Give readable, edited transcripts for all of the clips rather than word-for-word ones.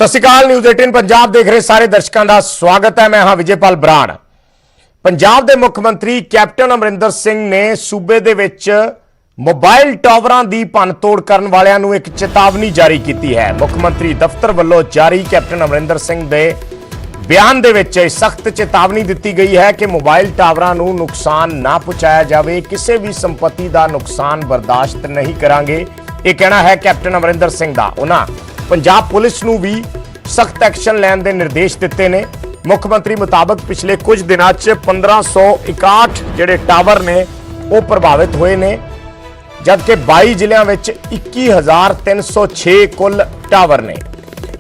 सत श्री अकाल। न्यूज़ 18 पंजाब देख रहे सारे दर्शकों का स्वागत है। मैं हाँ विजयपाल बराड़। पंजाब के मुख मंत्री कैप्टन अमरिंदर सिंह ने सूबे दे विच मोबाइल टावरां दी भन्न-तोड़ करन वालियां नूं एक चेतावनी जारी की है। मुख मंत्री दफ्तर वालों जारी कैप्टन अमरिंदर सिंह दे बयान दे विच सख्त चेतावनी दी गई है कि मोबाइल टावरां नूं नुकसान ना पहुंचाया जाए, किसी भी संपत्ति का नुकसान बर्दाश्त नहीं करांगे। यह कहना है कैप्टन अमरिंदर सिंह का। उन्होंने पंजाब पुलिस नूं भी सख्त एक्शन लैण दे निर्देश दिते ने। मुख मंत्री मुताबिक पिछले कुछ दिनों 1561 जिहड़े टावर ने वो प्रभावित हुए ने, जबकि 22 जिलों में 21,306 कुल टावर ने।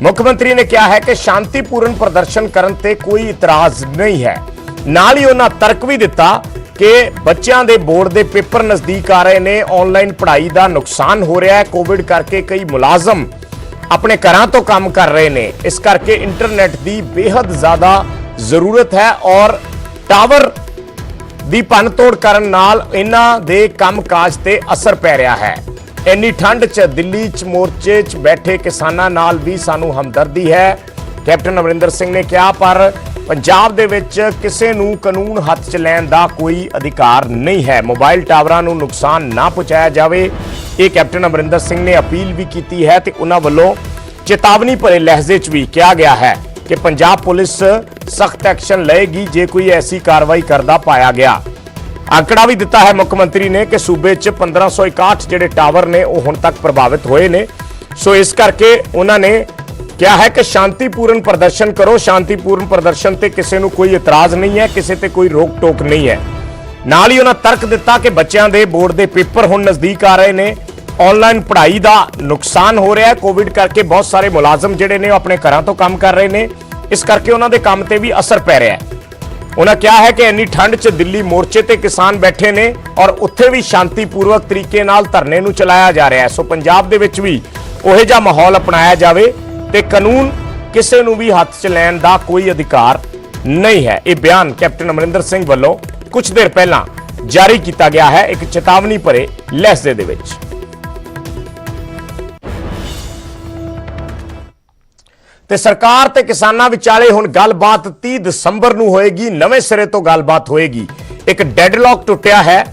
मुख्यमंत्री ने कहा है कि शांतिपूर्ण प्रदर्शन करने ते कोई इतराज नहीं है। नाल ही उन्होंने तर्क भी दिता कि बच्चों के बोर्ड के पेपर नज़दीक आ रहे ने, ऑनलाइन पढ़ाई का नुकसान हो रहा है, कोविड करके कई मुलाजम अपने घरों तो काम कर रहे हैं, इस करके इंटरनेट की बेहद ज़्यादा जरूरत है और टावर की भन्न-तोड़ करन नाल इन्हां दे काम काज ते असर पै रहा है। इन्नी ठंड च दिल्ली च मोर्चे च बैठे किसानां नाल भी सानू हमदर्दी है, कैप्टन अमरिंदर सिंह ने कहा। पर पंजाब दे विच किसी नूं कानून हत्थ च लैण दा कोई अधिकार नहीं है। मोबाइल टावरां नूं नुकसान ना पहुंचाया जाए, ये कैप्टन अमरिंदर सिंह ने अपील भी की है। तो उन्हां वल्लों चेतावनी भरे लहजे च भी कहा गया है कि पंजाब पुलिस सख्त एक्शन लेगी जे कोई ऐसी कार्रवाई करदा पाया गया। आंकड़ा भी दिता है मुख्यमंत्री ने कि सूबे च 1561 जिहड़े टावर ने वो हुण तक प्रभावित होए ने। सो इस करके उन्होंने कहा है कि शांतिपूर्ण प्रदर्शन करो। शांतिपूर्ण प्रदर्शन ते किसी नूं कोई इतराज नहीं है, किसी ते कोई रोक टोक नहीं है। नाल ही उन्होंने तर्क दिता कि बच्चों के बोर्ड के पेपर हुण नज़दीक आ रहे हैं, ऑनलाइन पढ़ाई का नुकसान हो रहा है, कोविड करके बहुत सारे मुलाजम जिहड़े ने अपने घरों तो काम कर रहे हैं, इस करके उन्होंने काम ते भी असर पै रहा है। उन्होंने कहा है कि इन्नी ठंड च दिल्ली मोर्चे ते किसान बैठे ने और उत्थे भी शांतिपूर्वक तरीके नाल धरने नूं चलाया जा रहा है। सो पंजाब दे विच भी उहो जिहा माहौल अपनाया जाए ते कानून किसी नूं भी हत्थ च लैण दा कोई अधिकार नहीं है। यह बयान कैप्टन अमरिंदर सिंह वालों कुछ देर पहला जारी किया गया है, एक चेतावनी भरे लहजे दे विच। ते सरकार ते किसानां विचाले हुण गलबात 30 दसंबर नूं होएगी, नवें सिरे तो गलबात होएगी। एक डेडलॉक टुटिया है,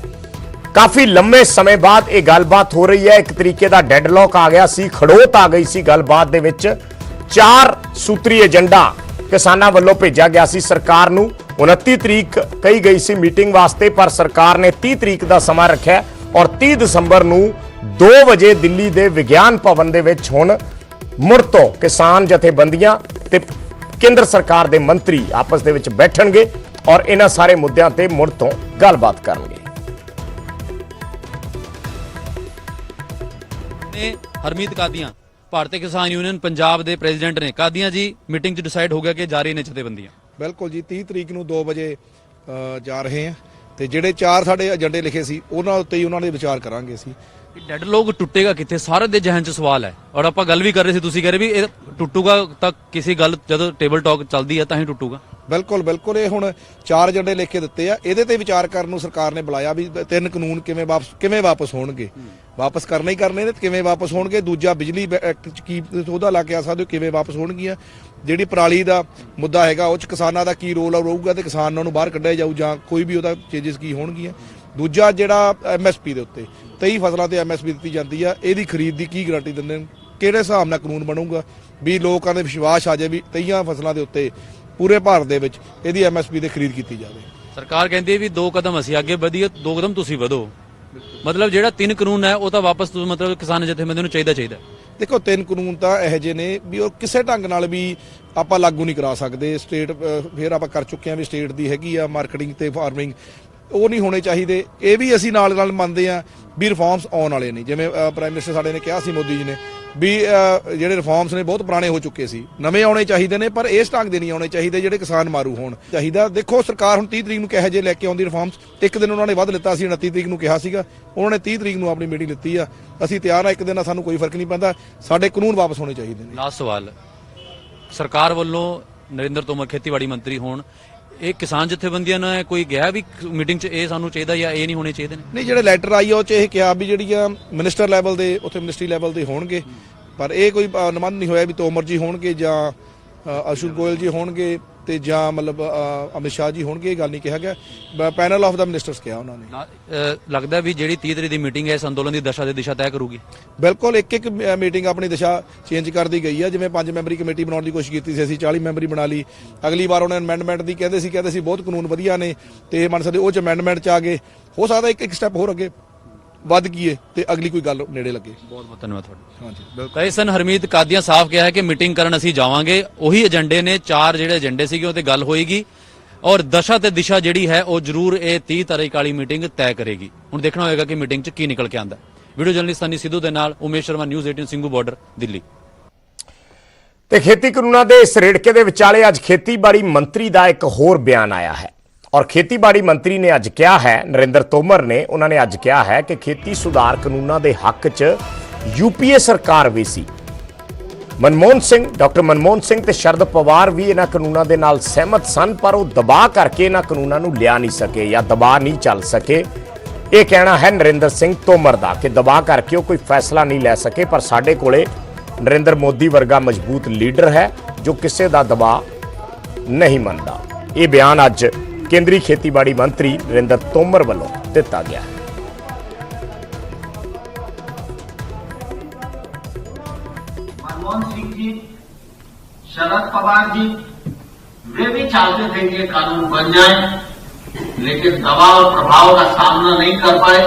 काफी लंबे समय बाद यह गलबात हो रही है। एक तरीके का डेडलॉक आ गया सी, खड़ोत आ गई सी गलबात दे विच। 4 सूत्री एजेंडा किसानां वल्लों भेजा गया सी सरकार नूं। 29 तरीक कही गई सी मीटिंग वास्ते, पर सरकार ने 30 तरीक का समा रखा और 30 दसंबर नूं 2 वजे दिल्ली के विज्ञान भवन दे विच हुण मुड़ तो किसान जथेबंदियां ते केंद्र सरकार के मंत्री आपस दे विच बैठणगे और इन्हां सारे मुद्दों ते मुड़ तो गलबात करनगे। हरमीत कादियां भारतीय किसान यूनियन पंजाब के प्रेजिडेंट ने कादियां जी मीटिंग च डिसाइड हो गया कि जा रही ने जथेबंदियां। बिल्कुल जी, 30 तरीक ਨੂੰ 2 ਵਜੇ ਜਾ ਰਹੇ हैं ਤੇ ਜਿਹੜੇ 4 ਸਾਡੇ ਏਜੰਡੇ ਲਿਖੇ ਸੀ ਉਹਨਾਂ ਉੱਤੇ ਹੀ ਉਹਨਾਂ ਦੇ ਵਿਚਾਰ ਕਰਾਂਗੇ ਅਸੀਂ। डेडलॉक टुटेगा कितने सारे दे जहन च सवाल है और आप गल भी कर रहे थे, तुसी कह रहे भी टुटूगा तक किसी गल जब टेबल टॉक चलती है तां ही टुटूगा। बिल्कुल बिल्कुल, ये हुण 4 ਏਜੰਡੇ लिख के दिते आ, ਇਹਦੇ ਤੇ ਵਿਚਾਰ ਕਰਨ ਨੂੰ ਸਰਕਾਰ ਨੇ ਬੁਲਾਇਆ ਵੀ 3 ਕਾਨੂੰਨ ਕਿਵੇਂ ਵਾਪਸ ਹੋਣਗੇ, ਵਾਪਸ ਕਰਨੇ ਹੀ ਕਰਨੇ ਨੇ, ਕਿਵੇਂ ਵਾਪਸ ਹੋਣਗੇ। ਦੂਜਾ ਬਿਜਲੀ ਐਕਟ ਚ ਕੀ ਉਹਦਾ ਲਾ ਕੇ ਆ ਸਕਦੇ ਹੋ, ਕਿਵੇਂ ਵਾਪਸ ਹੋਣਗੀਆਂ। ਜਿਹੜੀ ਪਰਾਲੀ ਦਾ ਮੁੱਦਾ ਹੈਗਾ ਉਹ ਚ ਕਿਸਾਨਾਂ ਦਾ ਕੀ ਰੋਲ ਰਹੂਗਾ ਤੇ ਕਿਸਾਨਾਂ ਨੂੰ ਬਾਹਰ ਕੱਢਿਆ ਜਾਊ ਜਾਂ ਕੋਈ ਵੀ ਉਹਦਾ ਚੇਂਜਸ ਕੀ ਹੋਣਗੀਆਂ। ਦੂਜਾ ਜਿਹੜਾ MSP ਦੇ ਉੱਤੇ 23 ਫਸਲਾਂ ਤੇ MSP ਦਿੱਤੀ ਜਾਂਦੀ ਆ, ਇਹਦੀ ਖਰੀਦ ਦੀ ਕੀ ਗਾਰੰਟੀ ਦਿੰਦੇ ਨੇ, ਕਿਹੜੇ ਹਿਸਾਬ ਨਾਲ ਕਾਨੂੰਨ ਬਣੂਗਾ ਵੀ ਲੋਕਾਂ ਦੇ ਵਿਸ਼ਵਾਸ ਆ ਜਾਏ ਵੀ 23 ਫਸਲਾਂ ਦੇ ਉੱਤੇ ਪੂਰੇ ਭਾਰਤ ਦੇ ਵਿੱਚ ਇਹਦੀ MSP ਤੇ ਖਰੀਦ ਕੀਤੀ ਜਾਵੇ। ਸਰਕਾਰ ਕਹਿੰਦੀ ਹੈ ਵੀ 2 ਕਦਮ ਅਸੀਂ ਅੱਗੇ ਵਧੀਏ, 2 ਕਦਮ ਤੁਸੀਂ ਵਧੋ। ਮਤਲਬ ਜਿਹੜਾ 3 ਕਾਨੂੰਨ ਹੈ ਉਹ ਤਾਂ ਵਾਪਸ ਮਤਲਬ ਕਿਸਾਨ ਜਥੇਬੰਦੀਆਂ ਨੂੰ ਚਾਹੀਦਾ। ਦੇਖੋ 3 ਕਾਨੂੰਨ ਤਾਂ ਇਹੋ ਜਿਹੇ ਨੇ ਵੀ ਉਹ ਕਿਸੇ ਢੰਗ ਨਾਲ ਵੀ ਆਪਾਂ ਲਾਗੂ ਨਹੀਂ ਕਰਾ ਸਕਦੇ। ਸਟੇਟ ਫਿਰ ਆਪਾਂ ਕਰ ਚੁੱਕੇ ਹਾਂ ਵੀ ਸਟੇਟ ਦੀ ਹੈਗੀ ਆ ਮਾਰਕੀਟਿੰਗ ਤੇ ਫਾਰਮਿੰਗ, ਉਹ ਨਹੀਂ ਹੋਣੇ ਚਾਹੀਦੇ। ਇਹ ਵੀ ਅਸੀਂ ਨਾਲ ਮੰਨਦੇ ਆ ਵੀ ਰਿਫਾਰਮਸ ਆਉਣ ਵਾਲੇ ਨੇ। ਜਿਵੇਂ ਪ੍ਰਾਈਮ ਮਿਨਿਸਟਰ ਸਾਡੇ ਨੇ ਕਿਹਾ ਸੀ, ਮੋਦੀ ਜੀ ਨੇ ਵੀ ਜਿਹੜੇ ਰਿਫਾਰਮਸ ਨੇ ਬਹੁਤ ਪੁਰਾਣੇ ਹੋ ਚੁੱਕੇ ਸੀ, ਨਵੇਂ ਆਉਣੇ ਚਾਹੀਦੇ ਨੇ, ਪਰ ਇਸ ਢੰਗ ਦੇ ਨਹੀਂ ਆਉਣੇ ਚਾਹੀਦੇ ਜਿਹੜੇ ਕਿਸਾਨ ਮਾਰੂ ਹੋਣ ਚਾਹੀਦਾ। ਦੇਖੋ ਸਰਕਾਰ ਹੁਣ 30 ਤਰੀਕ ਨੂੰ ਕਿਹੋ ਜਿਹੇ ਲੈ ਕੇ ਆਉਂਦੀ ਰਿਫਾਰਮਸ, ਇੱਕ ਦਿਨ ਉਹਨਾਂ ਨੇ ਵੱਧ ਲਿੱਤਾ ਸੀ, 29 ਤਰੀਕ ਨੂੰ ਕਿਹਾ ਸੀਗਾ, ਉਹਨਾਂ ਨੇ 30 ਤਰੀਕ ਨੂੰ ਆਪਣੀ ਮੀਟਿੰਗ ਲਿੱਤੀ ਆ। ਅਸੀਂ ਤਿਆਰ ਆ, ਇੱਕ ਦਿਨ ਨਾਲ ਸਾਨੂੰ ਕੋਈ ਫਰਕ ਨਹੀਂ ਪੈਂਦਾ, ਸਾਡੇ ਕਾਨੂੰਨ ਵਾਪਸ ਹੋਣੇ ਚਾਹੀਦੇ ਨੇ। ਲਾਸਟ ਸਵਾਲ, ਸਰਕਾਰ ਵੱਲੋਂ ਨਰਿੰਦਰ ਤੋਮਰ ਖੇਤੀਬਾੜੀ ਮੰਤਰੀ ਹੋਣ, ਇਹ ਕਿਸਾਨ ਜਥੇਬੰਦੀਆਂ ਨੇ ਕੋਈ ਗਿਆ ਵੀ ਮੀਟਿੰਗ 'ਚ ਇਹ ਸਾਨੂੰ ਚਾਹੀਦਾ ਜਾਂ ਇਹ ਨਹੀਂ ਹੋਣੇ ਚਾਹੀਦੇ ਨੇ? ਨਹੀਂ, ਜਿਹੜੇ ਲੈਟਰ ਆਈ ਆ ਉਹ 'ਚ ਇਹ ਕਿਹਾ ਵੀ ਜਿਹੜੀਆਂ ਮਿਨਿਸਟਰ ਲੈਵਲ ਦੇ ਉੱਥੇ ਮਿਨਿਸਟਰੀ ਲੈਵਲ ਦੇ ਹੋਣਗੇ ਪਰ ਇਹ ਕੋਈ ਅਨੁਮਾਨ ਨਹੀਂ ਹੋਇਆ ਵੀ ਤੋਮਰ ਜੀ ਹੋਣਗੇ ਜਾਂ ਅਸ਼ੋਕ ਗੋਇਲ ਜੀ ਹੋਣਗੇ ਤੇ ਜਾਂ ਮਤਲਬ ਅਮਿਤ ਸ਼ਾਹ ਜੀ ਹੋਣਗੇ, ਇਹ ਗੱਲ ਨਹੀਂ ਕਿਹਾ ਗਿਆ। ਪੈਨਲ ਆਫ ਦਾ ਮਿਨਿਸਟਰਸ ਕਿਹਾ ਉਹਨਾਂ ਨੇ। ਲੱਗਦਾ ਵੀ ਜਿਹੜੀ 30 ਤਰੀਕ ਦੀ ਮੀਟਿੰਗ ਹੈ ਇਸ ਅੰਦੋਲਨ ਦੀ ਦਸ਼ਾ ਤੇ ਦਿਸ਼ਾ ਤੈਅ ਕਰੂਗੀ। ਬਿਲਕੁਲ ਇੱਕ ਮੀਟਿੰਗ ਆਪਣੀ ਦਿਸ਼ਾ ਚੇਂਜ ਕਰਦੀ ਗਈ ਆ। ਜਿਵੇਂ 5 ਮੈਂਬਰੀ ਕਮੇਟੀ ਬਣਾਉਣ ਦੀ ਕੋਸ਼ਿਸ਼ ਕੀਤੀ ਸੀ, ਅਸੀਂ 40 ਮੈਂਬਰੀ ਬਣਾ ਲਈ। ਅਗਲੀ ਵਾਰ ਉਹਨਾਂ ਨੇ ਅਮੈਂਡਮੈਂਟ ਦੀ ਕਹਿੰਦੇ ਸੀ ਬਹੁਤ ਕਾਨੂੰਨ ਵਧੀਆ ਨੇ ਤੇ ਮੰਨ ਸਕਦੇ ਉਹ ਚ ਅਮੈਂਡਮੈਂਟ ਚ ਆ ਗਏ। ਹੋ ਸਕਦਾ ਇੱਕ ਸਟੈਪ ਹੋਰ ਅੱਗੇ ਵੱਧ ਗਈਏ ਤੇ ਅਗਲੀ ਕੋਈ ਗੱਲ ਨੇੜੇ ਲੱਗੇ। ਬਹੁਤ ਬਹੁਤ ਧੰਨਵਾਦ ਤੁਹਾਡਾ। ਹਾਂਜੀ ਬਿਲਕੁਲ। ਤਾਂ ਇਸ ਹਰਮੀਤ ਕਾਦੀਆਂ ਸਾਫ਼ ਕਿਹਾ ਹੈ ਕਿ ਮੀਟਿੰਗ ਕਰਨ ਅਸੀਂ ਜਾਵਾਂਗੇ। ਉਹੀ ਏਜੰਡੇ ਨੇ, 4 ਜਿਹੜੇ ਏਜੰਡੇ ਸੀਗੇ ਉਹ ਤੇ ਗੱਲ ਹੋਏਗੀ ਔਰ ਦਸ਼ਾ ਤੇ ਦਿਸ਼ਾ ਜਿਹੜੀ ਹੈ ਉਹ ਜ਼ਰੂਰ ਇਹ 30 ਤਾਰੀਖ ਵਾਲੀ ਮੀਟਿੰਗ ਤੈਅ ਕਰੇਗੀ। ਹੁਣ ਦੇਖਣਾ ਹੋਏਗਾ ਕਿ ਮੀਟਿੰਗ 'ਚ ਕੀ ਨਿਕਲ ਕੇ ਆਉਂਦਾ। ਵੀਡੀਓ ਜਰਨਲਿਸਟ ਸਨੀ ਸਿੱਧੂ ਦੇ ਨਾਲ ਉਮੇਸ਼ ਸ਼ਰਮਾ, ਨਿਊਜ਼ 18 ਸਿੰਘੂ ਬਾਰਡਰ, ਦਿੱਲੀ। ਤੇ ਖੇਤੀ ਕਾਨੂੰਨਾਂ ਦੇ ਇਸ ਰੇੜਕੇ ਦੇ ਵਿਚਾਲੇ ਅੱਜ ਖੇਤੀਬਾੜੀ ਮੰਤਰੀ ਦਾ ਇੱਕ ਹੋਰ ਬਿਆਨ ਆਇਆ ਹੈ ਔਰ ਖੇਤੀਬਾੜੀ ਮੰਤਰੀ ਨੇ ਅੱਜ ਕਿਹਾ ਹੈ, ਨਰਿੰਦਰ ਤੋਮਰ ਨੇ, ਉਹਨਾਂ ਨੇ ਅੱਜ ਕਿਹਾ ਹੈ ਕਿ ਖੇਤੀ ਸੁਧਾਰ ਕਾਨੂੰਨਾਂ ਦੇ ਹੱਕ 'ਚ ਯੂਪੀਏ ਸਰਕਾਰ ਵੀ ਸੀ। ਡਾਕਟਰ ਮਨਮੋਹਨ ਸਿੰਘ ਤੇ ਸ਼ਰਦ ਪਵਾਰ ਵੀ ਇਹਨਾਂ ਕਾਨੂੰਨਾਂ ਦੇ ਨਾਲ ਸਹਿਮਤ ਸਨ, ਪਰ ਉਹ ਦਬਾਅ ਕਰਕੇ ਇਹਨਾਂ ਕਾਨੂੰਨਾਂ ਨੂੰ ਲਿਆ ਨਹੀਂ ਸਕੇ ਜਾਂ ਦਬਾਅ ਨਹੀਂ ਚੱਲ ਸਕੇ। ਇਹ ਕਹਿਣਾ ਹੈ ਨਰਿੰਦਰ ਸਿੰਘ ਤੋਮਰ ਦਾ ਕਿ ਦਬਾਅ ਕਰਕੇ ਉਹ ਕੋਈ ਫੈਸਲਾ ਨਹੀਂ ਲੈ ਸਕੇ, ਪਰ ਸਾਡੇ ਕੋਲੇ ਨਰਿੰਦਰ ਮੋਦੀ ਵਰਗਾ ਮਜ਼ਬੂਤ ਲੀਡਰ ਹੈ ਜੋ ਕਿਸੇ ਦਾ ਦਬਾਅ ਨਹੀਂ ਮੰਨਦਾ। ਇਹ ਬਿਆਨ ਅੱਜ ਕੇਂਦਰੀ ਖੇਤੀਬਾੜੀ ਮੰਤਰੀ ਨਰਿੰਦਰ ਤੋਮਰ ਵੱਲੋਂ ਦਿੱਤਾ ਗਿਆ ਹੈ। मनमोहन सिंह जी, शरद पवार जी, वे भी चाहते थे कि ये कानून बन जाए, लेकिन दबाव और प्रभाव का सामना नहीं कर पाए।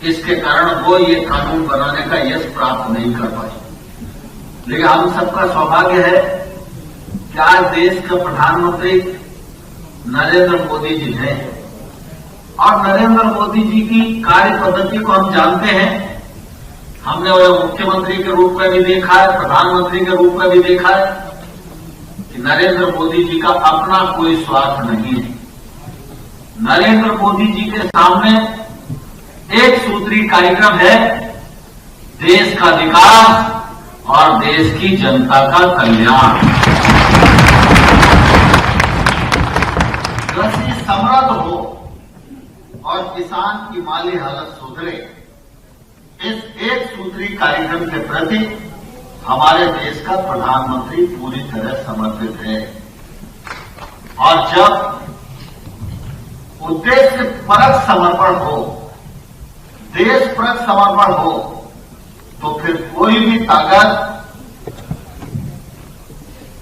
इसके कारण वो ये कानून बनाने का यश प्राप्त नहीं कर पाए। लेकिन हम सबका सौभाग्य है कि आज देश का प्रधानमंत्री नरेंद्र मोदी जी हैं और नरेंद्र मोदी जी की कार्य पद्धति को हम जानते हैं। हमने उन्हें मुख्यमंत्री के रूप में भी देखा है, प्रधानमंत्री के रूप में भी देखा है कि नरेंद्र मोदी जी का अपना कोई स्वार्थ नहीं है। नरेंद्र मोदी जी के सामने एक सूत्री कार्यक्रम है, देश का विकास और देश की जनता का कल्याण। कृषि समृद्ध हो और किसान की माली हालत सुधरे, इस एक सूत्री कार्यक्रम के प्रति हमारे देश का प्रधानमंत्री पूरी तरह समर्पित है। और जब उद्देश्य परक समर्पण हो, देश परक समर्पण हो, तो फिर कोई भी ताकत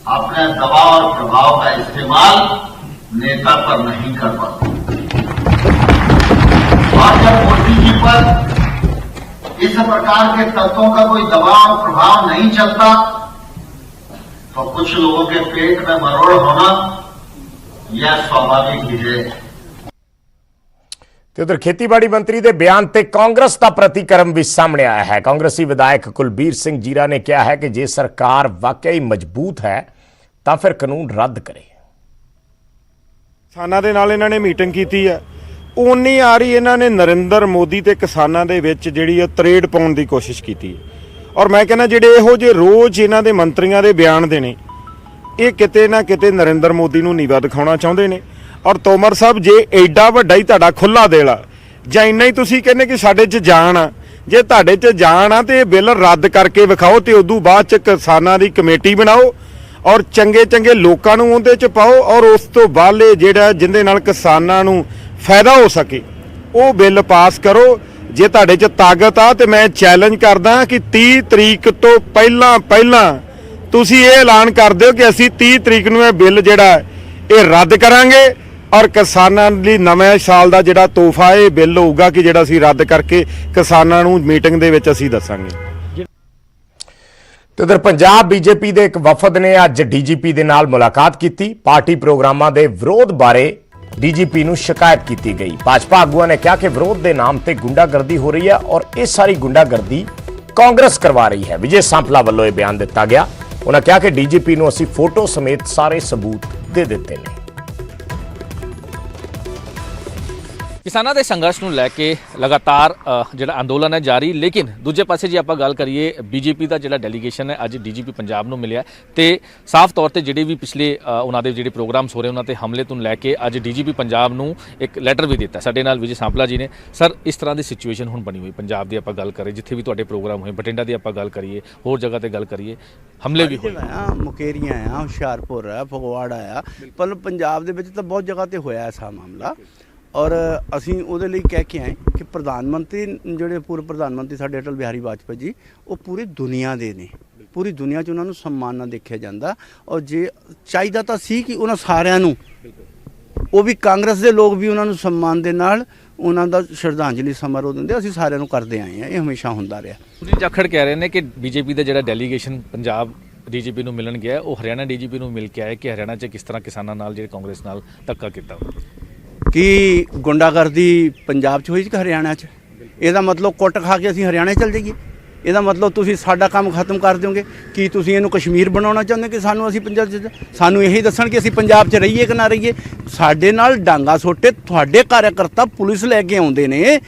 अपने दबाव और प्रभाव का इस्तेमाल नेता पर नहीं कर पाती। और जब मोदी जी पर इस प्रकार के तत्वों का कोई दबाव और प्रभाव नहीं चलता, तो कुछ लोगों के पेट में मरोड़ होना यह स्वाभाविक ही है। ਤੇ ਉਧਰ ਖੇਤੀਬਾੜੀ ਮੰਤਰੀ ਦੇ ਬਿਆਨ ਤੇ ਕਾਂਗਰਸ ਦਾ ਪ੍ਰਤੀਕਰਮ ਵੀ ਸਾਹਮਣੇ ਆਇਆ ਹੈ। ਕਾਂਗਰਸੀ ਵਿਧਾਇਕ ਕੁਲਬੀਰ ਸਿੰਘ ਜੀਰਾ ਨੇ ਕਿਹਾ ਹੈ ਕਿ ਜੇ ਸਰਕਾਰ ਵਾਕਈ ਮਜ਼ਬੂਤ ਹੈ ਤਾਂ ਫਿਰ ਕਾਨੂੰਨ ਰੱਦ ਕਰੇ। ਕਿਸਾਨਾਂ ਦੇ ਨਾਲ ਇਹਨਾਂ ਨੇ ਮੀਟਿੰਗ ਕੀਤੀ ਹੈ, ਉਨੀ ਆ ਰਹੀ ਇਹਨਾਂ ਨੇ ਨਰਿੰਦਰ ਮੋਦੀ ਤੇ ਕਿਸਾਨਾਂ ਦੇ ਵਿੱਚ ਜਿਹੜੀ ਉਹ ਤਰੇੜ ਪਾਉਣ ਦੀ ਕੋਸ਼ਿਸ਼ ਕੀਤੀ ਹੈ। ਔਰ ਮੈਂ ਕਹਿੰਦਾ ਜਿਹੜੇ ਇਹੋ ਜਿਹੇ ਰੋਜ਼ ਇਹਨਾਂ ਦੇ ਮੰਤਰੀਆਂ ਦੇ ਬਿਆਨ ਦੇ ਨੇ, ਇਹ ਕਿਤੇ ਨਾ ਕਿਤੇ ਨਰਿੰਦਰ ਮੋਦੀ ਨੂੰ ਨੀਵਾ ਦਿਖਾਉਣਾ ਚਾਹੁੰਦੇ ਨੇ। ਔਰ ਤੋਮਰ ਸਾਹਿਬ, ਜੇ ਐਡਾ ਵੱਡਾ ਹੀ ਤੁਹਾਡਾ ਖੁੱਲਾ ਦਿਲ ਆ ਜਾਂ ਇੰਨਾ ਹੀ ਤੁਸੀਂ ਕਹਿੰਦੇ ਕਿ ਸਾਡੇ 'ਚ ਜਾਨ ਆ, ਜੇ ਤੁਹਾਡੇ 'ਚ ਜਾਨ ਆ ਤੇ ਇਹ ਬਿੱਲ ਰੱਦ ਕਰਕੇ ਵਿਖਾਓ ਤੇ ਉਦੋਂ ਬਾਅਦ 'ਚ ਕਿਸਾਨਾਂ ਦੀ ਕਮੇਟੀ ਬਣਾਓ ਔਰ ਚੰਗੇ ਚੰਗੇ ਲੋਕਾਂ ਨੂੰ ਉਹਦੇ 'ਚ ਪਾਓ ਔਰ ਉਸ ਤੋਂ ਬਾਅਦ ਜਿਹੜਾ ਜਿੰਦੇ ਨਾਲ ਕਿਸਾਨਾਂ ਨੂੰ ਫਾਇਦਾ ਹੋ ਸਕੇ ਉਹ ਬਿੱਲ ਪਾਸ ਕਰੋ। ਜੇ ਤੁਹਾਡੇ 'ਚ ਤਾਕਤ ਆ ਤੇ ਮੈਂ ਚੈਲੰਜ ਕਰਦਾ ਕਿ 30 ਤਰੀਕ ਤੋਂ ਪਹਿਲਾਂ ਤੁਸੀਂ ਇਹ ਐਲਾਨ ਕਰ ਦਿਓ ਕਿ ਅਸੀਂ 30 ਤਰੀਕ ਨੂੰ ਇਹ ਬਿੱਲ ਜਿਹੜਾ ਇਹ ਰੱਦ ਕਰਾਂਗੇ ਔਰ ਕਿਸਾਨਾਂ ਲਈ ਨਵੇਂ ਸਾਲ ਦਾ ਜਿਹੜਾ ਤੋਹਫਾ ਇਹ ਬਿੱਲ ਹੋਊਗਾ ਕਿ ਜਿਹੜਾ ਅਸੀਂ ਰੱਦ ਕਰਕੇ ਕਿਸਾਨਾਂ ਨੂੰ ਮੀਟਿੰਗ ਦੇ ਵਿੱਚ ਅਸੀਂ ਦੱਸਾਂਗੇ। ਤੇ ਉਧਰ ਪੰਜਾਬ ਬੀਜੇਪੀ ਦੇ ਇੱਕ ਵਫਦ ਨੇ ਅੱਜ ਡੀਜੀਪੀ ਦੇ ਨਾਲ ਮੁਲਾਕਾਤ ਕੀਤੀ। ਪਾਰਟੀ ਪ੍ਰੋਗਰਾਮਾਂ ਦੇ ਵਿਰੋਧ ਬਾਰੇ ਡੀਜੀਪੀ ਨੂੰ ਸ਼ਿਕਾਇਤ ਕੀਤੀ ਗਈ। ਭਾਜਪਾ ਆਗੂਆਂ ਨੇ ਕਿਹਾ ਕਿ ਵਿਰੋਧ ਦੇ ਨਾਮ ਤੇ ਗੁੰਡਾਗਰਦੀ ਹੋ ਰਹੀ ਹੈ ਔਰ ਇਹ ਸਾਰੀ ਗੁੰਡਾਗਰਦੀ ਕਾਂਗਰਸ ਕਰਵਾ ਰਹੀ ਹੈ। ਵਿਜੇ ਸਾਂਪਲਾ ਵੱਲੋਂ ਇਹ ਬਿਆਨ ਦਿੱਤਾ ਗਿਆ। ਉਹਨਾਂ ਕਿਹਾ ਕਿ ਡੀਜੀਪੀ ਨੂੰ ਅਸੀਂ ਫੋਟੋ ਸਮੇਤ ਸਾਰੇ ਸਬੂਤ ਦੇ ਦਿੱਤੇ ਨੇ। ਕਿਸਾਨਾਂ ਦੇ ਸੰਘਰਸ਼ ਨੂੰ ਲੈ ਕੇ ਲਗਾਤਾਰ ਜਿਹੜਾ ਅੰਦੋਲਨ ਹੈ ਜਾਰੀ, ਲੇਕਿਨ ਦੂਜੇ ਪਾਸੇ ਜੇ ਆਪਾਂ ਗੱਲ ਕਰੀਏ ਬੀਜੇਪੀ ਦਾ ਜਿਹੜਾ ਡੈਲੀਗੇਸ਼ਨ ਹੈ ਅੱਜ ਡੀਜੀਪੀ ਪੰਜਾਬ ਨੂੰ ਮਿਲਿਆ ਤੇ ਸਾਫ਼ ਤੌਰ ਤੇ ਜਿਹੜੇ ਵੀ ਪਿਛਲੇ ਉਹਨਾਂ ਦੇ ਜਿਹੜੇ ਪ੍ਰੋਗਰਾਮਸ ਹੋ ਰਹੇ ਉਹਨਾਂ ਤੇ ਹਮਲੇ ਤੋਂ ਲੈ ਕੇ ਅੱਜ ਡੀਜੀਪੀ ਪੰਜਾਬ ਨੂੰ ਇੱਕ ਲੈਟਰ ਵੀ ਦਿੱਤਾ। ਸਾਡੇ ਨਾਲ ਵਿਜੇ ਸਾਂਪਲਾ ਜੀ ਨੇ। ਸਰ, ਇਸ ਤਰ੍ਹਾਂ ਦੀ ਸਿਚੁਏਸ਼ਨ ਹੁਣ ਬਣੀ ਹੋਈ ਪੰਜਾਬ ਦੀ ਆਪਾਂ ਗੱਲ ਕਰੀਏ, ਜਿੱਥੇ ਵੀ ਤੁਹਾਡੇ ਪ੍ਰੋਗਰਾਮ ਹੋਏ, ਬਠਿੰਡਾ ਦੀ ਆਪਾਂ ਗੱਲ ਕਰੀਏ, ਹੋਰ ਜਗ੍ਹਾ ਤੇ ਗੱਲ ਕਰੀਏ, ਹਮਲੇ ਵੀ ਹੋਏ, ਮੁਕੇਰੀਆਂ ਆ, ਹੁਸ਼ਿਆਰਪੁਰ ਆ, ਫਗਵਾੜਾ ਆ, ਪਰ ਪੰਜਾਬ ਦੇ ਵਿੱਚ ਤਾਂ ਬਹੁਤ ਜਗ੍ਹਾ ਤੇ ਹੋਇਆ ਐਸਾ ਮਾਮਲਾ। ਔਰ ਅਸੀਂ ਉਹਦੇ ਲਈ ਕਹਿ ਕੇ ਆਏ ਕਿ ਪ੍ਰਧਾਨ ਮੰਤਰੀ ਜਿਹੜੇ ਪੂਰਵ ਪ੍ਰਧਾਨ ਮੰਤਰੀ ਸਾਡੇ ਅਟਲ ਬਿਹਾਰੀ ਵਾਜਪੇਈ ਜੀ, ਉਹ ਪੂਰੀ ਦੁਨੀਆ ਦੇ ਨੇ, ਪੂਰੀ ਦੁਨੀਆ 'ਚ ਉਹਨਾਂ ਨੂੰ ਸਨਮਾਨ ਨਾਲ ਦੇਖਿਆ ਜਾਂਦਾ। ਔਰ ਜੇ ਚਾਹੀਦਾ ਤਾਂ ਸੀ ਕਿ ਉਹਨਾਂ ਸਾਰਿਆਂ ਨੂੰ, ਉਹ ਵੀ ਕਾਂਗਰਸ ਦੇ ਲੋਕ ਵੀ ਉਹਨਾਂ ਨੂੰ ਸਨਮਾਨ ਦੇ ਨਾਲ ਉਹਨਾਂ ਦਾ ਸ਼ਰਧਾਂਜਲੀ ਸਮਾਰੋਹ ਦਿੰਦੇ। ਅਸੀਂ ਸਾਰਿਆਂ ਨੂੰ ਕਰਦੇ ਆਏ ਹਾਂ, ਇਹ ਹਮੇਸ਼ਾ ਹੁੰਦਾ ਰਿਹਾ। ਸੁਨੀਲ ਜਾਖੜ ਕਹਿ ਰਹੇ ਨੇ ਕਿ ਬੀਜੇਪੀ ਦਾ ਜਿਹੜਾ ਡੈਲੀਗੇਸ਼ਨ ਪੰਜਾਬ ਡੀਜੀਪੀ ਨੂੰ ਮਿਲਣ ਗਿਆ ਉਹ ਹਰਿਆਣਾ ਡੀਜੀਪੀ ਨੂੰ ਮਿਲ ਕੇ ਆਇਆ ਕਿ ਹਰਿਆਣਾ 'ਚ ਕਿਸ ਤਰ੍ਹਾਂ ਕਿਸਾਨਾਂ ਨਾਲ ਜਿਹੜੇ ਕਾਂਗਰਸ ਨਾਲ ਧੱਕਾ ਕੀਤਾ। ਕਿ ਗੁੰਡਾਗਰਦੀ ਪੰਜਾਬ 'ਚ ਹੋਈ ਕਿ ਹਰਿਆਣਾ 'ਚ? ਇਹਦਾ ਮਤਲਬ ਕੁੱਟ ਖਾ ਕੇ ਅਸੀਂ ਹਰਿਆਣਾ ਚਲ ਜਾਈਏ? ਇਹਦਾ ਮਤਲਬ ਤੁਸੀਂ ਸਾਡਾ ਕੰਮ ਖਤਮ ਕਰ ਦਿਓਗੇ? ਕੀ ਤੁਸੀਂ ਇਹਨੂੰ ਕਸ਼ਮੀਰ ਬਣਾਉਣਾ ਚਾਹੁੰਦੇ ਕਿ ਸਾਨੂੰ ਅਸੀਂ ਪੰਜਾਬ 'ਚ? ਸਾਨੂੰ ਇਹੀ ਦੱਸਣ ਕਿ ਅਸੀਂ ਪੰਜਾਬ 'ਚ ਰਹੀਏ ਕਿ ਨਾ ਰਹੀਏ। ਸਾਡੇ ਨਾਲ ਡਾਂਗਾ ਸੋਟੇ ਤੁਹਾਡੇ ਕਾਰਜਕਰਤਾ ਪੁਲਿਸ ਲੈ ਕੇ ਆਉਂਦੇ ਨੇ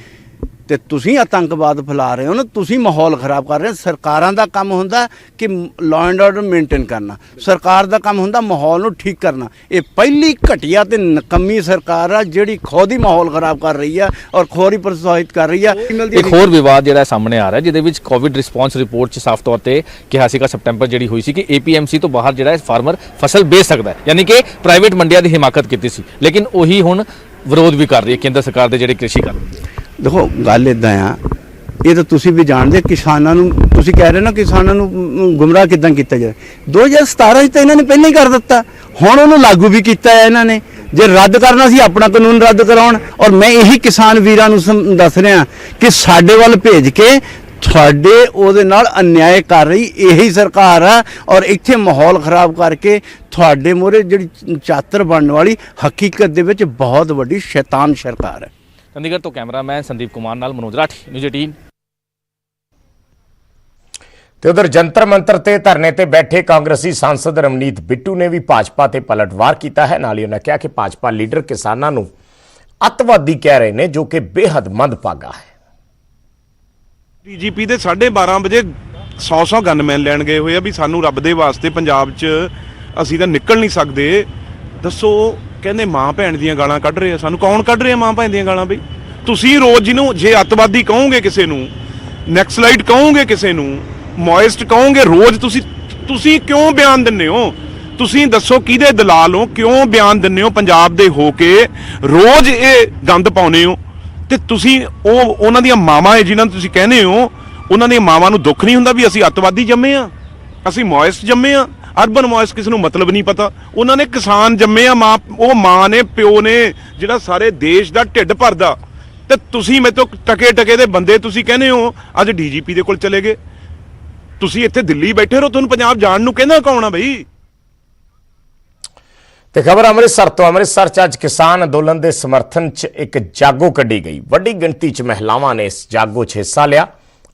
ਤੇ ਤੁਸੀਂ ਆਤੰਕਵਾਦ ਫੈਲਾ ਰਹੇ ਹੋ ਨਾ, ਤੁਸੀਂ ਮਾਹੌਲ ਖਰਾਬ ਕਰ ਰਹੇ ਹੋ। ਸਰਕਾਰਾਂ ਦਾ ਕੰਮ ਹੁੰਦਾ ਕਿ ਲਾਅ ਐਂਡ ਆਰਡਰ ਮੇਨਟੇਨ ਕਰਨਾ, ਸਰਕਾਰ ਦਾ ਕੰਮ ਹੁੰਦਾ ਮਾਹੌਲ ਨੂੰ ਠੀਕ ਕਰਨਾ। ਇਹ ਪਹਿਲੀ ਘਟੀਆ ਤੇ ਨਕੰਮੀ ਸਰਕਾਰ ਆ ਜਿਹੜੀ ਖੁਦ ਹੀ ਮਾਹੌਲ ਖਰਾਬ ਕਰ ਰਹੀ ਆ ਔਰ ਖੋਰੀ ਪ੍ਰੋਤਸਾਹਿਤ ਕਰ ਰਹੀ ਆ। ਇੱਕ ਹੋਰ ਵਿਵਾਦ ਜਿਹੜਾ ਸਾਹਮਣੇ ਆ ਰਿਹਾ, ਜਿਹਦੇ ਵਿੱਚ ਕੋਵਿਡ ਰਿਸਪੌਂਸ ਰਿਪੋਰਟ 'ਚ ਸਾਫ਼ ਤੌਰ ਤੇ ਕਿਹਾ ਸੀਗਾ ਸਪਟੈਂਬਰ ਜਿਹੜੀ ਹੋਈ ਸੀ ਕਿ APMC ਤੋਂ ਬਾਹਰ ਜਿਹੜਾ ਫਾਰਮਰ ਫਸਲ ਵੇਚ ਸਕਦਾ ਹੈ, ਯਾਨੀ ਕਿ ਪ੍ਰਾਈਵੇਟ ਮੰਡੀਆਂ ਦੀ ਹਿਮਾਕਤ ਕੀਤੀ ਸੀ, ਲੇਕਿਨ ਉਹੀ ਹੁਣ ਵਿਰੋਧ ਵੀ ਕਰ ਰਹੀ ਹੈ ਕੇਂਦਰ ਸਰਕਾਰ ਦੇ ਜਿਹੜੇ ਕ੍ਰਿਸ਼ੀ ਕਾਨੂੰਨ। ਦੇਖੋ ਗੱਲ ਇੱਦਾਂ ਆ, ਇਹ ਤਾਂ ਤੁਸੀਂ ਵੀ ਜਾਣਦੇ, ਕਿਸਾਨਾਂ ਨੂੰ ਤੁਸੀਂ ਕਹਿ ਰਹੇ ਨਾ ਕਿਸਾਨਾਂ ਨੂੰ ਗੁੰਮਰਾਹ ਕਿੱਦਾਂ ਕੀਤਾ ਜਾਏ। 2017 'ਚ ਤਾਂ ਇਹਨਾਂ ਨੇ ਪਹਿਲਾਂ ਹੀ ਕਰ ਦਿੱਤਾ, ਹੁਣ ਉਹਨੂੰ ਲਾਗੂ ਵੀ ਕੀਤਾ ਹੈ ਇਹਨਾਂ ਨੇ। ਜੇ ਰੱਦ ਕਰਨਾ ਸੀ ਆਪਣਾ ਕਾਨੂੰਨ ਰੱਦ ਕਰਾਉਣ। ਔਰ ਮੈਂ ਇਹੀ ਕਿਸਾਨ ਵੀਰਾਂ ਨੂੰ ਦੱਸ ਰਿਹਾ ਕਿ ਸਾਡੇ ਵੱਲ ਭੇਜ ਕੇ ਤੁਹਾਡੇ ਉਹਦੇ ਨਾਲ ਅਨਿਆਏ ਕਰ ਰਹੀ ਇਹੀ ਸਰਕਾਰ ਆ। ਔਰ ਇੱਥੇ ਮਾਹੌਲ ਖਰਾਬ ਕਰਕੇ ਤੁਹਾਡੇ ਮੂਹਰੇ ਜਿਹੜੀ ਚਾਤਰ ਬਣਨ ਵਾਲੀ ਹਕੀਕਤ ਦੇ ਵਿੱਚ ਬਹੁਤ ਵੱਡੀ ਸ਼ੈਤਾਨ ਸਰਕਾਰ ਹੈ। ਚੰਡੀਗੜ੍ਹ ਤੋਂ ਕੈਮਰਾਮੈਨ ਸੰਦੀਪ ਕੁਮਾਰ ਨਾਲ ਮਨੋਜ ਰਾਠੀ, ਨਿਊਜ਼ 18। ਤੇ ਉਧਰ ਜੰਤਰ ਮੰਤਰ ਤੇ ਧਰਨੇ ਤੇ ਬੈਠੇ ਕਾਂਗਰਸੀ ਸਾਂਸਦ ਰਮਨੀਤ ਬਿੱਟੂ ਨੇ ਵੀ ਭਾਜਪਾ ਤੇ ਪਲਟਵਾਰ ਕੀਤਾ ਹੈ। ਨਾਲ ਹੀ ਉਹਨਾਂ ਕਿਹਾ ਕਿ ਭਾਜਪਾ ਲੀਡਰ ਕਿਸਾਨਾਂ ਨੂੰ ਅੱਤਵਾਦੀ ਕਹਿ ਰਹੇ ਨੇ, ਜੋ ਕਿ ਬੇਹੱਦ ਮੰਦਭਾਗਾ ਹੈ। ਡੀਜੀਪੀ ਦੇ 12:30 ਵਜੇ 100 ਗਨਮੈਨ ਲੈਣ ਗਏ ਹੋਏ ਆ ਵੀ ਸਾਨੂੰ ਰੱਬ ਦੇ ਵਾਸਤੇ ਪੰਜਾਬ 'ਚ ਅਸੀਂ ਤਾਂ ਨਿਕਲ ਨਹੀਂ ਸਕਦੇ। ਦੱਸੋ, ਕਹਿੰਦੇ ਮਾਂ ਭੈਣ ਦੀਆਂ ਗਾਲਾਂ ਕੱਢ ਰਹੇ ਆ। ਸਾਨੂੰ ਕੌਣ ਕੱਢ ਰਿਹਾ ਮਾਂ ਭੈਣ ਦੀਆਂ ਗਾਲਾਂ? ਬਈ ਤੁਸੀਂ ਰੋਜ਼ ਜਿਹਨੂੰ ਜੇ ਅੱਤਵਾਦੀ ਕਹੋਗੇ ਕਿਸੇ ਨੂੰ, ਨੈਕਸਲਾਈਟ ਕਹੋਗੇ ਕਿਸੇ ਨੂੰ, ਮੋਇਸਟ ਕਹੋਗੇ, ਰੋਜ਼ ਤੁਸੀਂ ਕਿਉਂ ਬਿਆਨ ਦਿੰਦੇ ਹੋ? ਤੁਸੀਂ ਦੱਸੋ ਕਿਹਦੇ ਦਲਾਲ ਹੋ? ਕਿਉਂ ਬਿਆਨ ਦਿੰਦੇ ਹੋ ਪੰਜਾਬ ਦੇ ਹੋ ਕੇ? ਰੋਜ਼ ਇਹ ਗੰਦ ਪਾਉਨੇ ਹੋ ਤੇ ਤੁਸੀਂ ਉਹਨਾਂ ਦੀਆਂ ਮਾਵਾਂ ਹੈ ਜਿਨ੍ਹਾਂ ਨੂੰ ਤੁਸੀਂ ਕਹਿੰਦੇ ਹੋ, ਉਹਨਾਂ ਦੀਆਂ ਮਾਵਾਂ ਨੂੰ ਦੁੱਖ ਨਹੀਂ ਹੁੰਦਾ ਵੀ ਅਸੀਂ ਅੱਤਵਾਦੀ ਜੰਮੇ ਆ, ਅਸੀਂ ਮੋਇਸਟ ਜੰਮੇ ਆ? ਅਰਬਨ ਮੋਇਸ ਕਿਸੇ ਨੂੰ ਮਤਲਬ ਨਹੀਂ ਪਤਾ। ਉਹਨਾਂ ਨੇ ਕਿਸਾਨ ਜੰਮੇ ਆ, ਉਹ ਮਾਂ ਨੇ, ਪਿਓ ਨੇ, ਜਿਹੜਾ ਸਾਰੇ ਦੇਸ਼ ਦਾ ਢਿੱਡ ਭਰਦਾ। ਤੇ ਤੁਸੀਂ ਮੇਰੇ ਤੋਂ ਟਕੇ ਦੇ ਬੰਦੇ ਤੁਸੀਂ ਕਹਿੰਦੇ ਹੋ ਅੱਜ ਡੀਜੀਪੀ ਦੇ ਕੋਲ ਚਲੇ ਗਏ। ਤੁਸੀਂ ਇੱਥੇ ਦਿੱਲੀ ਬੈਠੇ ਰਹੋ, ਤੁਹਾਨੂੰ ਪੰਜਾਬ ਜਾਣ ਨੂੰ ਕਹਿੰਦਾ ਕੌਣ ਆ ਬਈ? ਤੇ ਖਬਰ ਅੰਮ੍ਰਿਤਸਰ ਤੋਂ। ਅੰਮ੍ਰਿਤਸਰ 'ਚ ਅੱਜ ਕਿਸਾਨ ਅੰਦੋਲਨ ਦੇ ਸਮਰਥਨ 'ਚ ਇੱਕ ਜਾਗੋ ਕੱਢੀ ਗਈ। ਵੱਡੀ ਗਿਣਤੀ 'ਚ ਮਹਿਲਾਵਾਂ ਨੇ ਇਸ ਜਾਗੋ 'ਚ ਹਿੱਸਾ ਲਿਆ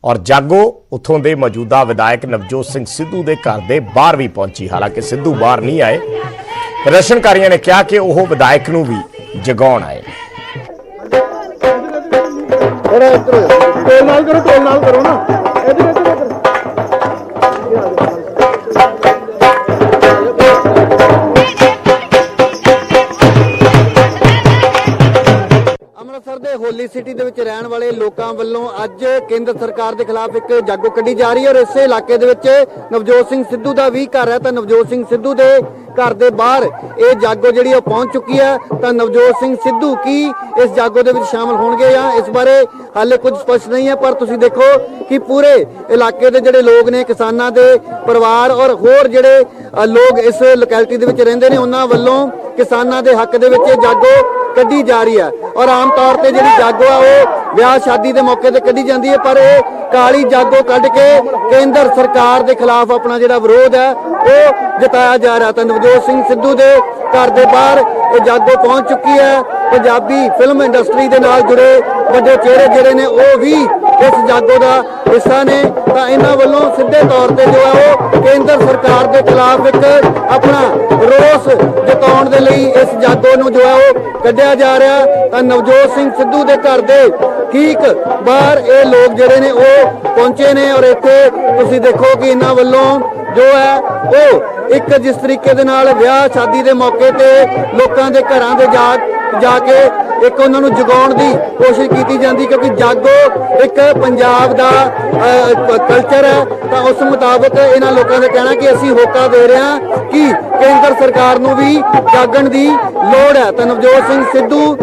ਔਰ ਜਾਗੋ ਉੱਥੋਂ ਦੇ ਮੌਜੂਦਾ ਵਿਧਾਇਕ ਨਵਜੋਤ ਸਿੰਘ ਸਿੱਧੂ ਦੇ ਘਰ ਦੇ ਬਾਹਰ ਵੀ ਪਹੁੰਚੀ। ਹਾਲਾਂਕਿ ਸਿੱਧੂ ਬਾਹਰ ਨਹੀਂ ਆਏ। ਪ੍ਰਦਰਸ਼ਨਕਾਰੀਆਂ ਨੇ ਕਿਹਾ ਕਿ ਉਹ ਵਿਧਾਇਕ ਨੂੰ ਵੀ ਜਗਾਉਣ ਆਏ। ਅੰਮ੍ਰਿਤਸਰ ਦੇ ਹੋਲੀ ਸਿਟੀ ਦੇ ਵਿੱਚ ਰਹਿਣ ਵਾਲੇ ਲੋਕਾਂ ਵੱਲੋਂ ਅੱਜ ਕੇਂਦਰ ਸਰਕਾਰ ਦੇ ਖਿਲਾਫ ਇੱਕ ਜਾਗੋ ਕੱਢੀ ਜਾ ਰਹੀ ਹੈ ਔਰ ਇਸੇ ਇਲਾਕੇ ਦੇ ਵਿੱਚ ਨਵਜੋਤ ਸਿੰਘ ਸਿੱਧੂ ਦਾ ਵੀ ਘਰ ਹੈ ਤਾਂ ਨਵਜੋਤ ਸਿੰਘ ਸਿੱਧੂ ਦੇ ਘਰ ਦੇ ਬਾਹਰ ਇਹ ਜਾਗੋ ਜਿਹੜੀ ਉਹ ਪਹੁੰਚ ਚੁੱਕੀ ਹੈ। ਤਾਂ ਨਵਜੋਤ ਸਿੰਘ ਸਿੱਧੂ ਕੀ ਇਸ ਜਾਗੋ ਦੇ ਵਿੱਚ ਸ਼ਾਮਲ ਹੋਣਗੇ ਜਾਂ ਇਸ ਬਾਰੇ ਹਾਲੇ ਕੁਝ ਸਪਸ਼ਟ ਨਹੀਂ ਹੈ, ਪਰ ਤੁਸੀਂ ਦੇਖੋ ਕਿ ਪੂਰੇ ਇਲਾਕੇ ਦੇ ਜਿਹੜੇ ਲੋਕ ਨੇ, ਕਿਸਾਨਾਂ ਦੇ ਪਰਿਵਾਰ ਔਰ ਹੋਰ ਜਿਹੜੇ ਲੋਕ ਇਸ ਲੋਕੈਲਿਟੀ ਦੇ ਵਿੱਚ ਰਹਿੰਦੇ ਨੇ, ਉਹਨਾਂ ਵੱਲੋਂ ਕਿਸਾਨਾਂ ਦੇ ਹੱਕ ਦੇ ਵਿੱਚ ਇਹ ਜਾਗੋ ਕੱਢੀ ਜਾ ਰਹੀ ਹੈ। ਔਰ ਆਮ ਤੌਰ ਤੇ ਜਿਹੜੀ ਜਾਗੋ ਆ ਉਹ ਵਿਆਹ ਸ਼ਾਦੀ ਦੇ ਮੌਕੇ ਤੇ ਕੱਢੀ ਜਾਂਦੀ ਹੈ, ਪਰ ਇਹ ਕਾਲੀ ਜਾਗੋ ਕੱਢ ਕੇ ਕੇਂਦਰ ਸਰਕਾਰ ਦੇ ਖਿਲਾਫ ਆਪਣਾ ਜਿਹੜਾ ਵਿਰੋਧ ਹੈ ਉਹ ਜਤਾਇਆ ਜਾ ਰਿਹਾ। ਤਾਂ ਨਵਜੋਤ ਸਿੰਘ ਸਿੱਧੂ ਦੇ ਘਰ ਦੇ ਬਾਹਰ ਇਹ ਜਾਗੋ ਪਹੁੰਚ ਚੁੱਕੀ ਹੈ। ਪੰਜਾਬੀ ਫਿਲਮ ਇੰਡਸਟਰੀ ਦੇ ਨਾਲ ਜੁੜੇ ਵੱਡੇ ਚਿਹਰੇ ਜਿਹੜੇ ਨੇ ਉਹ ਵੀ ਇਸ ਜਾਗੋ ਦਾ ਹਿੱਸਾ ਨੇ ਤਾਂ ਇਹਨਾਂ ਵੱਲੋਂ ਸਿੱਧੇ ਤੌਰ ਤੇ ਜੋ ਹੈ ਉਹ ਕੇਂਦਰ ਸਰਕਾਰ ਦੇ ਖਿਲਾਫ ਇੱਕ ਆਪਣਾ ਰੋਸ ਜਤਾਉਣ ਦੇ ਲਈ ਇਸ ਜਾਗੋ ਨੂੰ ਜੋ ਹੈ ਉਹ ਕੱਢਿਆ ਜਾ ਰਿਹਾ। ਤਾਂ ਨਵਜੋਤ ਸਿੰਘ ਸਿੱਧੂ ਦੇ ਘਰ ਦੇ ਠੀਕ ਬਾਹਰ ਇਹ ਲੋਕ ਜਿਹੜੇ ਨੇ ਉਹ ਪਹੁੰਚੇ ਨੇ ਔਰ ਇੱਥੇ ਤੁਸੀਂ ਦੇਖੋ ਕਿ ਇਹਨਾਂ ਵੱਲੋਂ ਜੋ ਹੈ ਉਹ ਇੱਕ ਜਿਸ ਤਰੀਕੇ ਦੇ ਨਾਲ ਵਿਆਹ ਸ਼ਾਦੀ ਦੇ ਮੌਕੇ ਤੇ ਲੋਕਾਂ ਦੇ ਘਰਾਂ ਦੇ ਜਾ ਕੇ ਇੱਕ ਉਹਨਾਂ ਨੂੰ ਜਗਾਉਣ ਦੀ ਕੋਸ਼ਿਸ਼ ਕੀਤੀ ਜਾਂਦੀ, ਕਿਉਂਕਿ ਜਾਗੋ ਇੱਕ ਪੰਜਾਬ ਦਾ ਕਲਚਰ ਹੈ। ਤਾਂ ਉਸ ਮੁਤਾਬਕ ਇਹਨਾਂ ਲੋਕਾਂ ਦਾ ਕਹਿਣਾ ਕਿ ਅਸੀਂ ਹੋਕਾ ਦੇ ਰਹੇ ਹਾਂ ਕਿ ਕੇਂਦਰ ਸਰਕਾਰ ਨੂੰ ਵੀ ਜਾਗਣ ਦੀ ਲੋੜ ਹੈ। ਤਾਂ ਨਵਜੋਤ ਸਿੰਘ ਸਿੱਧੂ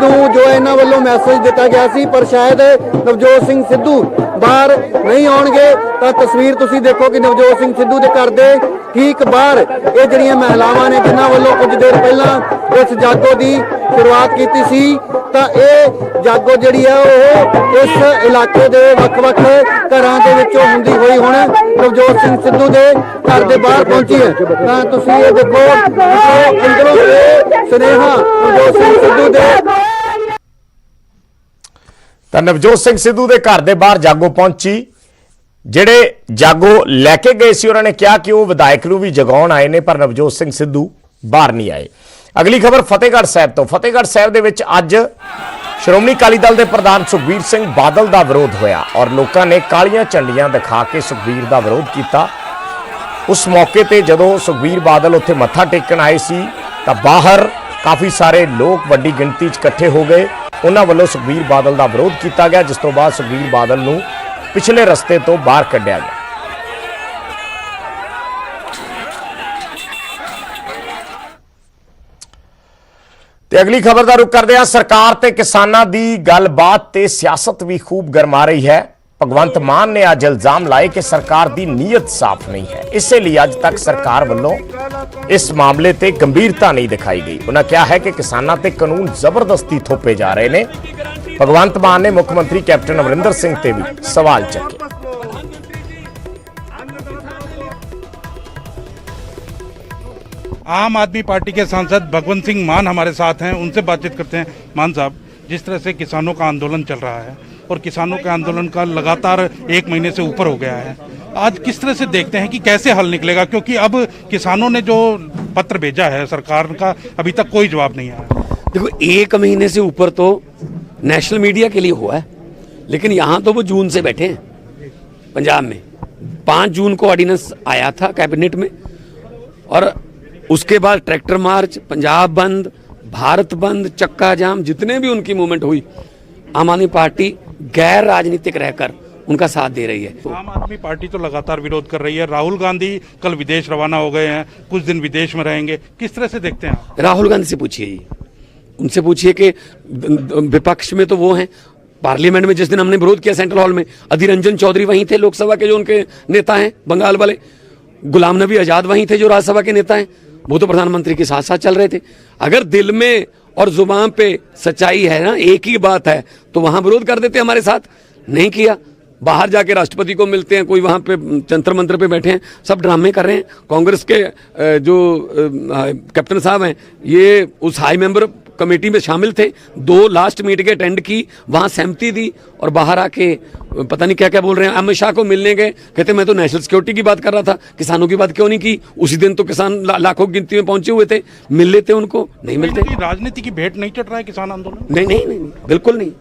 ਨੂੰ ਜੋ ਇਹਨਾਂ ਵੱਲੋਂ ਮੈਸੇਜ ਦਿੱਤਾ ਗਿਆ ਸੀ, ਪਰ ਸ਼ਾਇਦ ਨਵਜੋਤ ਸਿੰਘ ਸਿੱਧੂ ਬਾਹਰ ਨਹੀਂ ਆਉਣਗੇ। ਤਾਂ ਤਸਵੀਰ ਤੁਸੀਂ ਦੇਖੋ ਕਿ ਨਵਜੋਤ ਸਿੰਘ ਸਿੱਧੂ ਦੇ ਘਰ ਦੇ ਠੀਕ ਬਾਹਰ ਇਹ ਜਿਹੜੀਆਂ ਮਹਿਲਾਵਾਂ ਨੇ ਜਿਨ੍ਹਾਂ ਵੱਲੋਂ ਕੁਝ ਦੇਰ ਪਹਿਲਾਂ ਇਸ ਜਾਗੋ ਦੀ ਸ਼ੁਰੂਆਤ ਕੀਤੀ ਸੀ, ਤਾਂ ਇਹ ਜਾਗੋ ਜਿਹੜੀ ਹੈ ਉਹ ਇਸ ਇਲਾਕੇ ਦੇ ਵੱਖ-ਵੱਖ ਘਰਾਂ ਦੇ ਵਿੱਚੋਂ ਹੁੰਦੀ ਹੋਈ ਹੁਣ ਨਵਜੋਤ ਸਿੰਘ ਸਿੱਧੂ ਦੇ ਘਰ ਦੇ ਬਾਹਰ ਪਹੁੰਚੀ ਹੈ। ਤਾਂ ਤੁਸੀਂ ਇਹ ਦੇਖੋ ਅੰਦਰੋਂ ਇਹ ਸੁਨੇਹਾ ਨਵਜੋਤ ਸਿੰਘ ਸਿੱਧੂ ਦੇ ਤਾਂ ਨਵਜੋਤ ਸਿੰਘ ਸਿੱਧੂ ਦੇ ਘਰ ਦੇ ਬਾਹਰ ਜਾਗੋ ਪਹੁੰਚੀ। ਜਿਹੜੇ ਜਾਗੋ ਲੈ ਕੇ ਗਏ ਸੀ ਉਹਨਾਂ ਨੇ ਕਿਹਾ ਕਿ ਉਹ ਵਿਧਾਇਕ ਨੂੰ ਵੀ ਜਗਾਉਣ ਆਏ ਨੇ, ਪਰ ਨਵਜੋਤ ਸਿੰਘ ਸਿੱਧੂ ਬਾਹਰ ਨਹੀਂ ਆਏ। ਅਗਲੀ ਖਬਰ ਫਤਿਹਗੜ੍ਹ ਸਾਹਿਬ ਤੋਂ। ਫਤਿਹਗੜ੍ਹ ਸਾਹਿਬ ਦੇ ਵਿੱਚ ਅੱਜ ਸ਼੍ਰੋਮਣੀ ਅਕਾਲੀ ਦਲ ਦੇ ਪ੍ਰਧਾਨ ਸੁਖਬੀਰ ਸਿੰਘ ਬਾਦਲ ਦਾ ਵਿਰੋਧ ਹੋਇਆ ਔਰ ਲੋਕਾਂ ਨੇ ਕਾਲੀਆਂ ਝੰਡੀਆਂ ਦਿਖਾ ਕੇ ਸੁਖਬੀਰ ਦਾ ਵਿਰੋਧ ਕੀਤਾ। ਉਸ ਮੌਕੇ ਤੇ ਜਦੋਂ ਸੁਖਬੀਰ ਬਾਦਲ ਉੱਥੇ ਮੱਥਾ ਟੇਕਣ ਆਏ ਸੀ ਤਾਂ ਬਾਹਰ ਕਾਫੀ ਸਾਰੇ ਲੋਕ ਵੱਡੀ ਗਿਣਤੀ 'ਚ ਇਕੱਠੇ ਹੋ ਗਏ। ਉਹਨਾਂ ਵੱਲੋਂ ਸੁਖਬੀਰ ਬਾਦਲ ਦਾ ਵਿਰੋਧ ਕੀਤਾ ਗਿਆ, ਜਿਸ ਤੋਂ ਬਾਅਦ ਸੁਖਬੀਰ ਬਾਦਲ ਨੂੰ ਪਿਛਲੇ ਰਸਤੇ ਤੋਂ ਬਾਹਰ ਕੱਢਿਆ ਗਿਆ। ਤੇ ਅਗਲੀ ਖਬਰ ਦਾ ਰੁਖ ਕਰਦੇ ਹਾਂ। ਸਰਕਾਰ ਤੇ ਕਿਸਾਨਾਂ ਦੀ ਗੱਲਬਾਤ ਤੇ ਸਿਆਸਤ ਵੀ ਖੂਬ ਗਰਮਾ ਰਹੀ ਹੈ। ਭਗਵੰਤ ਮਾਨ ਨੇ ਅੱਜ ਇਲਜ਼ਾਮ ਲਾਏ ਕਿ ਸਰਕਾਰ ਦੀ ਨੀਅਤ ਸਾਫ਼ ਨਹੀਂ ਹੈ, ਇਸੇ ਲਈ ਅੱਜ ਤੱਕ ਸਰਕਾਰ ਵੱਲੋਂ ਇਸ ਮਾਮਲੇ ਤੇ ਗੰਭੀਰਤਾ ਨਹੀਂ ਦਿਖਾਈ ਗਈ। ਉਹਨਾਂ ਕਿਹਾ ਹੈ ਕਿ ਕਿਸਾਨਾਂ ਤੇ ਕਾਨੂੰਨ ਜ਼ਬਰਦਸਤੀ ਥੋਪੇ ਜਾ ਰਹੇ ਨੇ। ਭਗਵੰਤ ਮਾਨ ਨੇ ਮੁੱਖ ਮੰਤਰੀ ਕੈਪਟਨ ਅਮਰਿੰਦਰ ਸਿੰਘ ਤੇ ਵੀ ਸਵਾਲ ਚੱਕੇ। आम आदमी पार्टी के सांसद भगवंत सिंह मान हमारे साथ हैं, उनसे बातचीत करते हैं। मान साहब, जिस तरह से किसानों का आंदोलन चल रहा है और किसानों के आंदोलन का लगातार 1 महीने से ऊपर हो गया है, आज किस तरह से देखते हैं कि कैसे हल निकलेगा? क्योंकि अब किसानों ने जो पत्र भेजा है सरकार का, अभी तक कोई जवाब नहीं आया। देखो, 1 महीने से ऊपर तो नेशनल मीडिया के लिए हुआ है, लेकिन यहाँ तो वो जून से बैठे हैं। पंजाब में 5 जून को ऑर्डिनेंस आया था कैबिनेट में, और उसके बाद ट्रैक्टर मार्च, पंजाब बंद, भारत बंद, चक्का जाम, जितने भी उनकी मूवमेंट हुई, आम आदमी पार्टी गैर राजनीतिक रहकर उनका साथ दे रही है। आम आदमी पार्टी तो लगातार विरोध कर रही है। राहुल गांधी कल विदेश रवाना हो गए हैं, कुछ दिन विदेश में रहेंगे, किस तरह से देखते हैं? राहुल गांधी से पूछिए, उनसे पूछिए कि विपक्ष में तो वो हैं। पार्लियामेंट में जिस दिन हमने विरोध किया सेंट्रल हॉल में, अधीर रंजन चौधरी वहीं थे, लोकसभा के जो उनके नेता हैं बंगाल वाले। गुलाम नबी आजाद वहीं थे, जो राज्यसभा के नेता हैं। वो तो प्रधानमंत्री के साथ साथ चल रहे थे। अगर दिल में और जुबान पे सच्चाई है ना, एक ही बात है, तो वहां विरोध कर देते हमारे साथ। नहीं किया, बाहर जाके राष्ट्रपति को मिलते हैं, कोई वहां पे जंतर मंत्र पे बैठे हैं, सब ड्रामे कर रहे हैं। कांग्रेस के जो कैप्टन साहब हैं, ये उस हाई मेंबर कमेटी में शामिल थे। 2 लास्ट मीटिंग अटेंड की, वहां सहमति दी, और बाहर आके पता नहीं क्या क्या बोल रहे हैं। अमित शाह को मिलने गए, कहते मैं तो नेशनल सिक्योरिटी की बात कर रहा था, किसानों की बात क्यों नहीं की? उसी दिन तो किसान लाखों की गिनती में पहुंचे हुए थे, मिल लेते उनको, नहीं मिलते। राजनीति की भेंट नहीं चढ़ रहा है किसान आंदोलन? नहीं, बिल्कुल नहीं।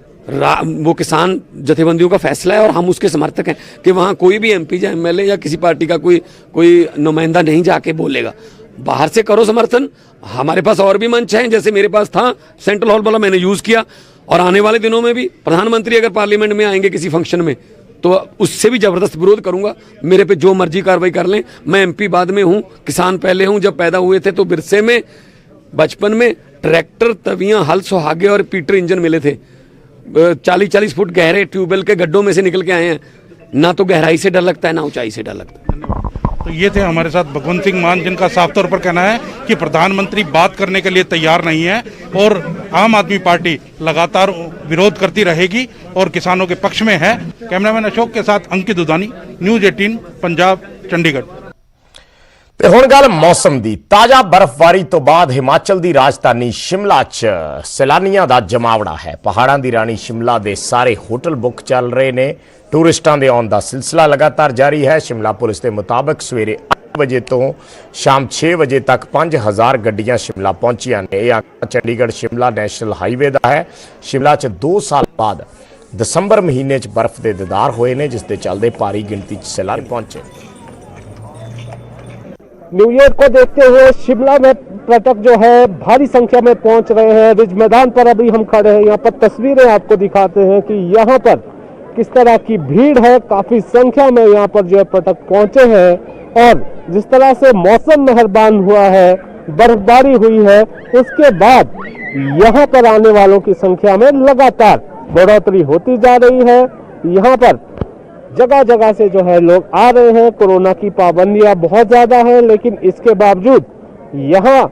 वो किसान जथेबंदियों का फैसला है और हम उसके समर्थक हैं कि वहाँ कोई भी MP या MLA या किसी पार्टी का कोई नुमाइंदा नहीं जाके बोलेगा। बाहर से करो समर्थन, हमारे पास और भी मंच हैं, जैसे मेरे पास था सेंट्रल हॉल वाला, मैंने यूज किया। और आने वाले दिनों में भी प्रधानमंत्री अगर पार्लियामेंट में आएंगे किसी फंक्शन में, तो उससे भी जबरदस्त विरोध करूंगा। मेरे पे जो मर्जी कार्रवाई कर लें, मैं MP बाद में हूँ, किसान पहले हूँ। जब पैदा हुए थे तो बिरसे में बचपन में ट्रैक्टर, तवियां, हल, सुहागे और पीटर इंजन मिले थे। 40-40 फुट गहरे ट्यूबवेल के गड्ढों में से निकल के आए हैं। ना तो गहराई से डर लगता है, ना ऊंचाई से डर लगता है। तो ये थे हमारे साथ भगवंत सिंह मान, जिनका साफ तौर पर कहना है कि प्रधानमंत्री बात करने के लिए तैयार नहीं है और आम आदमी पार्टी लगातार विरोध करती रहेगी और किसानों के पक्ष में है। कैमरामैन अशोक के साथ अंकित दुधानी, न्यूज़ 18 पंजाब, चंडीगढ़। ਤੇ ਹੁਣ ਗੱਲ ਮੌਸਮ ਦੀ। ਤਾਜ਼ਾ ਬਰਫ਼ਬਾਰੀ ਤੋਂ ਬਾਅਦ ਹਿਮਾਚਲ ਦੀ ਰਾਜਧਾਨੀ ਸ਼ਿਮਲਾ 'ਚ ਸੈਲਾਨੀਆਂ ਦਾ ਜਮਾਵੜਾ ਹੈ। ਪਹਾੜਾਂ ਦੀ ਰਾਣੀ ਸ਼ਿਮਲਾ ਦੇ ਸਾਰੇ ਹੋਟਲ ਬੁੱਕ ਚੱਲ ਰਹੇ ਨੇ। ਟੂਰਿਸਟਾਂ ਦੇ ਆਉਣ ਦਾ ਸਿਲਸਿਲਾ ਲਗਾਤਾਰ ਜਾਰੀ ਹੈ। ਸ਼ਿਮਲਾ ਪੁਲਿਸ ਦੇ ਮੁਤਾਬਕ ਸਵੇਰੇ 8 ਵਜੇ ਤੋਂ ਸ਼ਾਮ 6 ਵਜੇ ਤੱਕ 5000 ਗੱਡੀਆਂ ਸ਼ਿਮਲਾ ਪਹੁੰਚੀਆਂ ਨੇ। ਇਹ ਆਂਕੜਾ ਚੰਡੀਗੜ੍ਹ ਸ਼ਿਮਲਾ ਨੈਸ਼ਨਲ ਹਾਈਵੇ ਦਾ ਹੈ। ਸ਼ਿਮਲਾ 'ਚ 2 ਸਾਲ ਬਾਅਦ ਦਸੰਬਰ ਮਹੀਨੇ 'ਚ ਬਰਫ਼ ਦੇ ਦੀਦਾਰ ਹੋਏ ਨੇ, जिस दे चलते भारी गिनती 'ਚ सैलानी पहुंचे। न्यू ईयर को देखते हुए शिमला में पर्यटक जो है भारी संख्या में पहुंच रहे हैं। रिज मैदान पर अभी हम खड़े हैं, यहाँ पर तस्वीरें आपको दिखाते हैं कि यहाँ पर किस तरह की भीड़ है। काफी संख्या में यहाँ पर जो है पर्यटक पहुंचे हैं और जिस तरह से मौसम मेहरबान हुआ है, बर्फबारी हुई है, उसके बाद यहाँ पर आने वालों की संख्या में लगातार बढ़ोतरी होती जा रही है। यहाँ पर जगह जगह से जो है लोग आ रहे हैं। कोरोना की पाबंदियां बहुत ज्यादा है, लेकिन इसके बावजूद यहाँ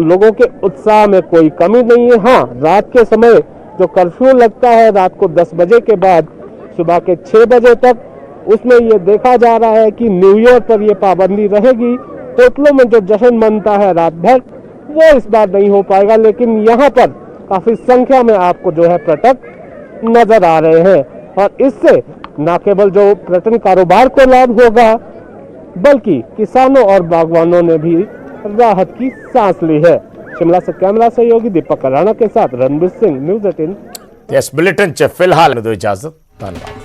लोगों के उत्साह में कोई कमी नहीं है। हाँ, रात के समय जो कर्फ्यू लगता है रात को 10 बजे के बाद सुबह के 6 बजे तक, उसमें ये देखा जा रहा है कि न्यू ईयर पर ये पाबंदी रहेगी। होटलों में जो जश्न मनता है रात भर, वो इस बार नहीं हो पाएगा। लेकिन यहाँ पर काफी संख्या में आपको जो है पर्यटक नजर आ रहे हैं और इससे न केवल जो पर्यटन कारोबार को लाभ होगा, बल्कि किसानों और बागवानों ने भी राहत की सांस ली है। शिमला से कैमरा सहयोगी दीपक राणा के साथ रणबीर सिंह, न्यूज़ 18। इस बुलेटिन 'ਚ ਫਿਲਹਾਲ ਨੂੰ ਦਿਓ इजाजत। धन्यवाद।